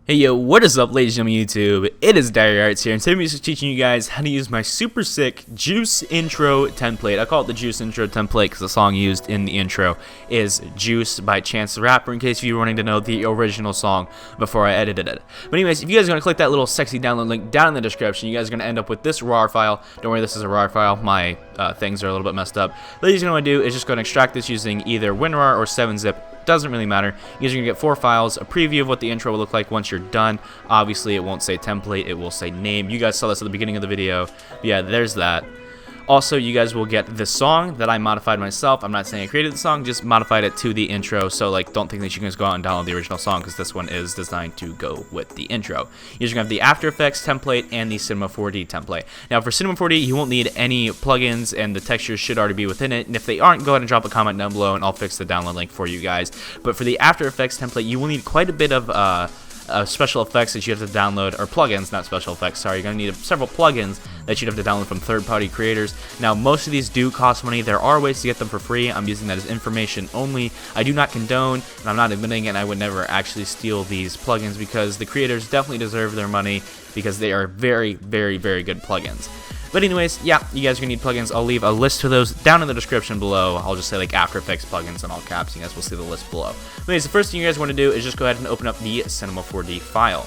Hey yo, what is up ladies and gentlemen YouTube? It is Dyer here, and today I'm just teaching you guys how to use my super sick Juice intro template. I call it the Juice intro template because the song used in the intro is Juice by Chance the Rapper, in case you were wanting to know the original song before I edited it. But anyways, if you guys are going to click that little sexy download link down in the description, you guys are going to end up with this RAR file. Don't worry, this is a RAR file. My things are a little bit messed up. What you're going to do is just go and extract this using either WinRAR or 7-zip. Doesn't really matter. You guys are going to get 4 files, a preview of what the intro will look like once you're done. Obviously, it won't say template, it will say name. You guys saw this at the beginning of the video. But yeah, there's that. Also, you guys will get this song that I modified myself. I'm not saying I created the song, just modified it to the intro. So, like, don't think that you can just go out and download the original song, because this one is designed to go with the intro. You're going to have the After Effects template and the Cinema 4D template. Now, for Cinema 4D, you won't need any plugins, and the textures should already be within it. And if they aren't, go ahead and drop a comment down below, and I'll fix the download link for you guys. But for the After Effects template, you will need quite a bit of special effects that you have to download, or plugins, not special effects, sorry. You're going to need several plugins that you'd have to download from third-party creators. Now, most of these do cost money. There are ways to get them for free. I'm using that as information only. I do not condone, and I'm not admitting it, and I would never actually steal these plugins, because the creators definitely deserve their money, because they are very, very, very good plugins. But anyways, yeah, you guys are going to need plugins. I'll leave a list of those down in the description below. I'll just say like After Effects plugins in all caps. You guys will see the list below. Anyways, the first thing you guys want to do is just go ahead and open up the Cinema 4D file.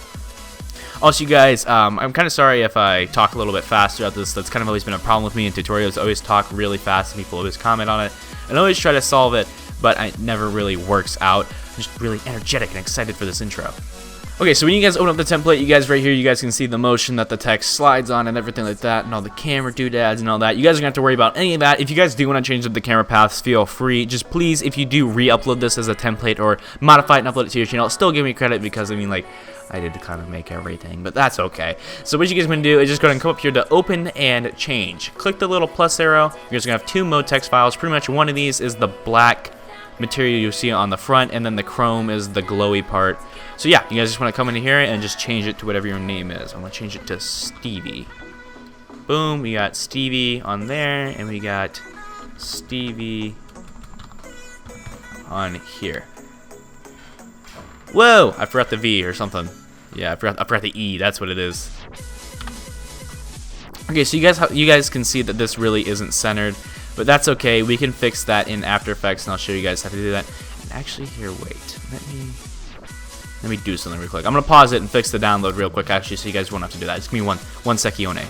Also, you guys, I'm kind of sorry if I talk a little bit fast throughout this. That's kind of always been a problem with me in tutorials. I always talk really fast, and people always comment on it. And I always try to solve it, but it never really works out. I'm just really energetic and excited for this intro. Okay, so when you guys open up the template, you guys right here, you guys can see the motion that the text slides on and everything like that, and all the camera doodads and all that. You guys are going to have to worry about any of that. If you guys do want to change up the camera paths, feel free. Just please, if you do re-upload this as a template or modify it and upload it to your channel, still give me credit, because, I mean, like, I did kind of make everything, but that's okay. So what you guys are going to do is just go ahead and come up here to open and change. Click the little plus arrow. You're just going to have 2 mode text files. Pretty much one of these is the black material you see on the front, and then the chrome is the glowy part. So yeah, you guys just want to come in here and just change it to whatever your name is. I'm going to change it to Stevie. Boom, we got Stevie on there, and we got Stevie on here. Whoa, I forgot the V or something. Yeah, I forgot the E, that's what it is. Okay, so you guys can see that this really isn't centered, but that's okay. We can fix that in After Effects, and I'll show you guys how to do that. And actually, here, wait. Let me do something real quick. I'm going to pause it and fix the download real quick, actually, so you guys won't have to do that. Just give me one secchione.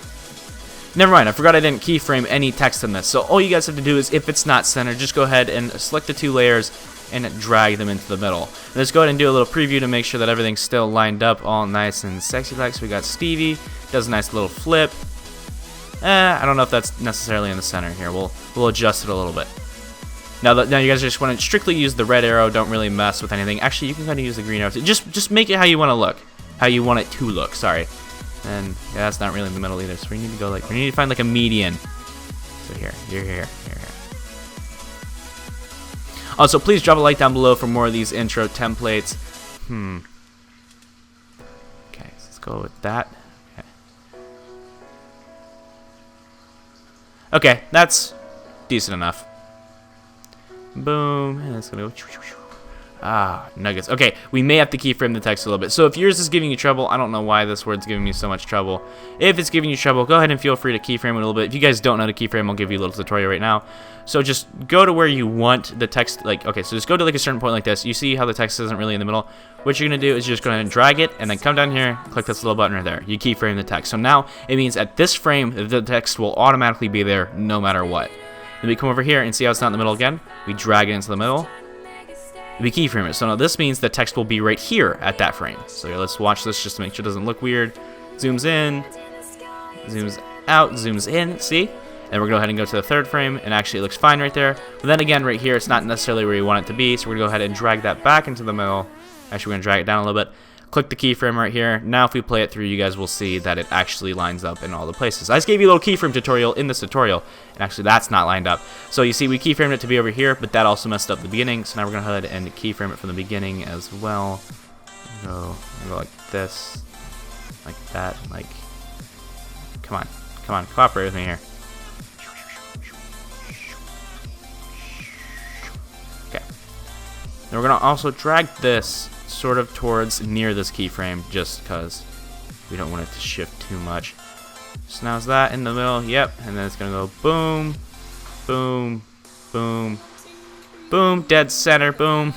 Never mind, I forgot I didn't keyframe any text in this. So all you guys have to do is, if it's not centered, just go ahead and select the 2 layers and drag them into the middle. And let's go ahead and do a little preview to make sure that everything's still lined up all nice and sexy like. So we got Stevie, does a nice little flip. I don't know if that's necessarily in the center here. We'll adjust it a little bit. Now you guys just want to strictly use the red arrow. Don't really mess with anything. Actually, you can kind of use the green arrow. Just make it how you want to look. How you want it to look. Sorry. And yeah, that's not really in the middle either. So we need to go we need to find like a median. So here, here. Also, please drop a like down below for more of these intro templates. Okay, so let's go with that. Okay, that's decent enough. Boom, and it's gonna go. Nuggets. Okay, we may have to keyframe the text a little bit. So if yours is giving you trouble, I don't know why this word's giving me so much trouble. If it's giving you trouble, go ahead and feel free to keyframe it a little bit. If you guys don't know how to keyframe, I'll give you a little tutorial right now. So just go to where you want the text, okay, so just go to like a certain point like this. You see how the text isn't really in the middle? What you're gonna do is you're just go ahead and drag it, and then come down here, click this little button right there. You keyframe the text. So now it means at this frame, the text will automatically be there no matter what. Then we come over here and see how it's not in the middle again. We drag it into the middle. We keyframe it. So now this means the text will be right here at that frame. So here, let's watch this just to make sure it doesn't look weird. Zooms in, zooms out, zooms in, see? And we're going to go ahead and go to the 3rd frame, and actually it looks fine right there. But then again, right here, it's not necessarily where you want it to be, so we're going to go ahead and drag that back into the middle. Actually, we're going to drag it down a little bit. Click the keyframe right here. Now if we play it through, you guys will see that it actually lines up in all the places. I just gave you a little keyframe tutorial in this tutorial, and actually that's not lined up. So you see we keyframed it to be over here, but that also messed up the beginning, so now we're going to go ahead and keyframe it from the beginning as well. Go like this, like that, like, come on, cooperate with me here. Okay. Then we're going to also drag this sort of towards near this keyframe, just because we don't want it to shift too much. So now it's that in the middle, yep, and then it's gonna go boom, boom, boom, boom, dead center, boom,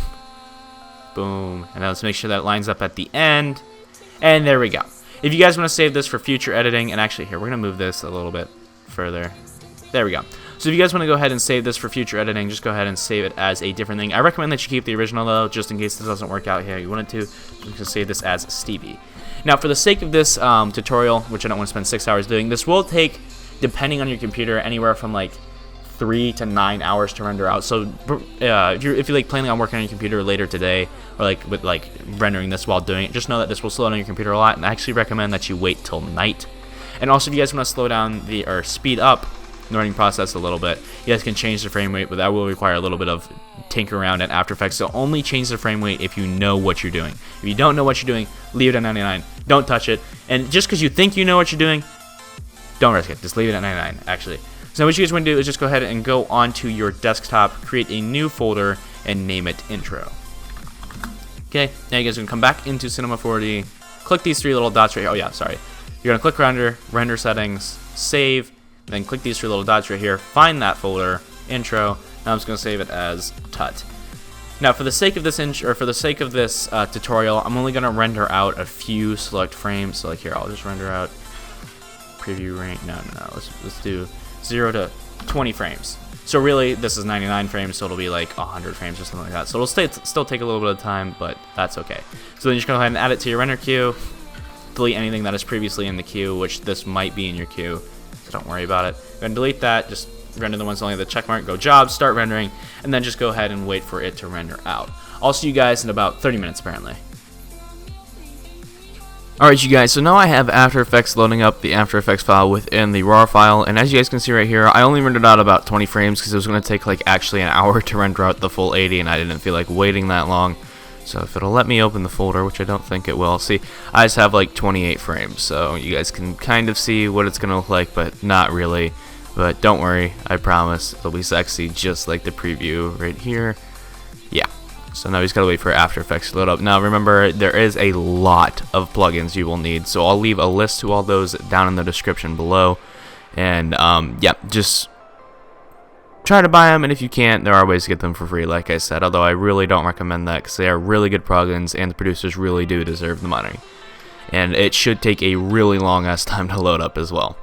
boom, and now let's make sure that lines up at the end, and there we go. If you guys want to save this for future editing, and actually here, we're gonna move this a little bit further. There we go. So if you guys want to go ahead and save this for future editing, just go ahead and save it as a different thing. I recommend that you keep the original though, just in case this doesn't work out here. You wanted to, you can save this as Stevie. Now for the sake of this tutorial, which I don't want to spend 6 hours doing, this will take, depending on your computer, anywhere from like 3 to 9 hours to render out. So if you're like planning on working on your computer later today, or like with like rendering this while doing it, just know that this will slow down your computer a lot, and I actually recommend that you wait till night. And also if you guys want to slow down or speed up the running process a little bit, you guys can change the frame rate, but that will require a little bit of tinker around in After Effects. So only change the frame rate if you know what you're doing. If you don't know what you're doing, leave it at 99. Don't touch it. And just because you think you know what you're doing, don't risk it. Just leave it at 99, actually. So what you guys want to do is just go ahead and go onto your desktop, create a new folder, and name it Intro. Okay, now you guys are going to come back into Cinema 4D, click these 3 little dots right here. Oh yeah, sorry. You're going to click render settings, save, then click these 3 little dots right here, find that folder, Intro. Now I'm just going to save it as Tut. Now for the sake of this tutorial, I'm only going to render out a few select frames. So like here, I'll just render out preview range. No. Let's do 0 to 20 frames. So really, this is 99 frames, so it'll be like 100 frames or something like that. So it'll still take a little bit of time, but that's okay. So then you just go ahead and add it to your render queue. Delete anything that is previously in the queue, which this might be in your queue, so don't worry about it. Go ahead and delete that, just render the ones only the check mark, go jobs, start rendering, and then just go ahead and wait for it to render out. I'll see you guys in about 30 minutes apparently. Alright you guys, so now I have After Effects loading up the After Effects file within the RAW file, and as you guys can see right here, I only rendered out about 20 frames because it was going to take like actually an hour to render out the full 80, and I didn't feel like waiting that long. So if it'll let me open the folder, which I don't think it will, see, I just have like 28 frames, so you guys can kind of see what it's going to look like, but not really. But don't worry, I promise, it'll be sexy just like the preview right here. Yeah, so now we just gotta wait for After Effects to load up. Now remember, there is a lot of plugins you will need, so I'll leave a list to all those down in the description below. And yeah, just try to buy them, and if you can't, there are ways to get them for free, like I said, although I really don't recommend that because they are really good plugins and the producers really do deserve the money. And it should take a really long ass time to load up as well.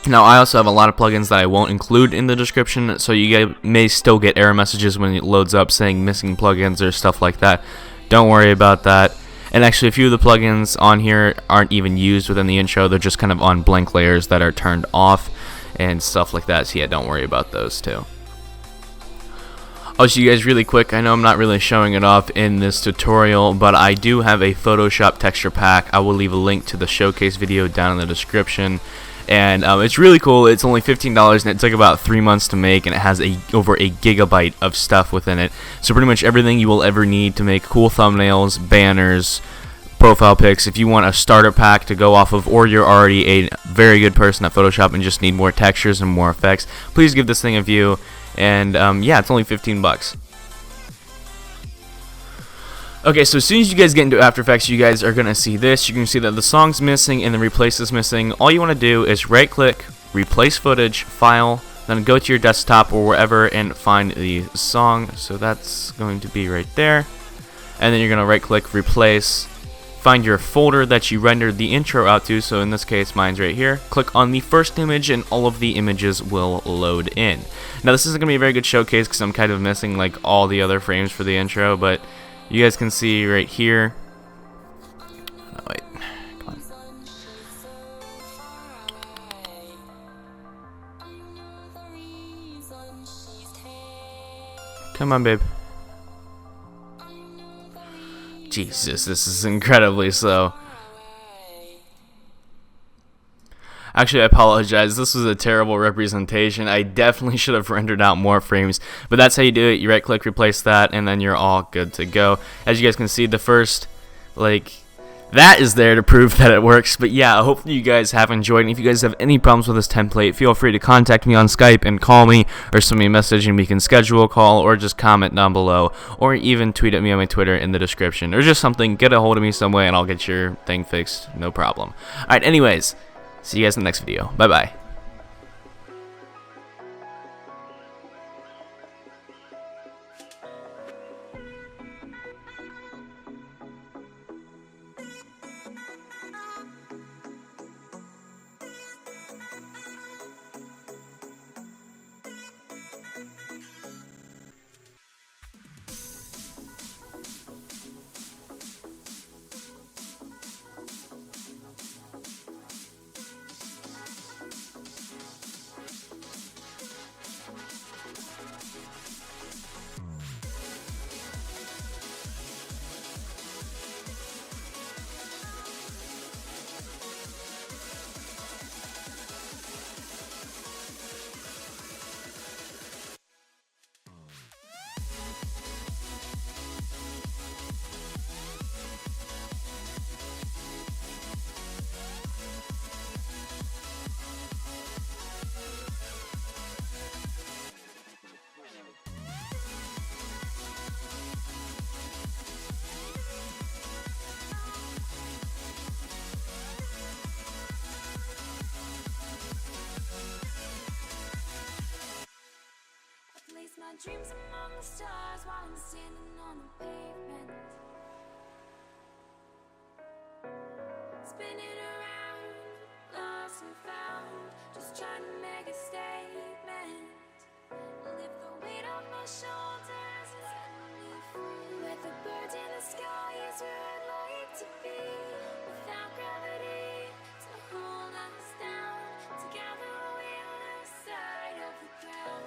Now I also have a lot of plugins that I won't include in the description, so you guys may still get error messages when it loads up saying missing plugins or stuff like that. Don't worry about that. And actually a few of the plugins on here aren't even used within the intro, they're just kind of on blank layers that are turned off and stuff like that, so yeah, don't worry about those too. I'll show you guys really quick. I know I'm not really showing it off in this tutorial, but I do have a Photoshop texture pack. I will leave a link to the showcase video down in the description. And it's really cool. It's only $15 and it took about 3 months to make, and it has over a gigabyte of stuff within it. So pretty much everything you will ever need to make cool thumbnails, banners, profile pics. If you want a starter pack to go off of, or you're already a very good person at Photoshop and just need more textures and more effects, please give this thing a view. And yeah, it's only 15 bucks. Okay, so as soon as you guys get into After Effects, you guys are going to see this. You can see that the song's missing and the replace is missing. All you want to do is right click, replace footage, file, then go to your desktop or wherever and find the song. So that's going to be right there. And then you're going to right click, replace, find your folder that you rendered the intro out to. So in this case, mine's right here. Click on the first image and all of the images will load in. Now this isn't going to be a very good showcase because I'm kind of missing like all the other frames for the intro, but you guys can see right here. Oh, wait, come on. Come on, babe. Jesus, this is incredibly slow. Actually, I apologize. This was a terrible representation. I definitely should have rendered out more frames. But that's how you do it. You right-click, replace that, and then you're all good to go. As you guys can see, the first, like, that is there to prove that it works. But yeah, hopefully you guys have enjoyed. And if you guys have any problems with this template, feel free to contact me on Skype and call me, or send me a message and we can schedule a call, or just comment down below, or even tweet at me on my Twitter in the description, or just something. Get a hold of me some way and I'll get your thing fixed, no problem. Alright, anyways, see you guys in the next video. Bye bye. My dreams among the stars while I'm standing on the pavement, spinning around, lost and found, just trying to make a statement. Lift the weight off my shoulders and set me free. With the birds in the sky is where I'd like to be, without gravity to hold us down. Together we'll lose sight of the ground.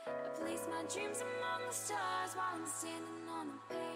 I place my dreams among the stars while I'm standing on the pavement.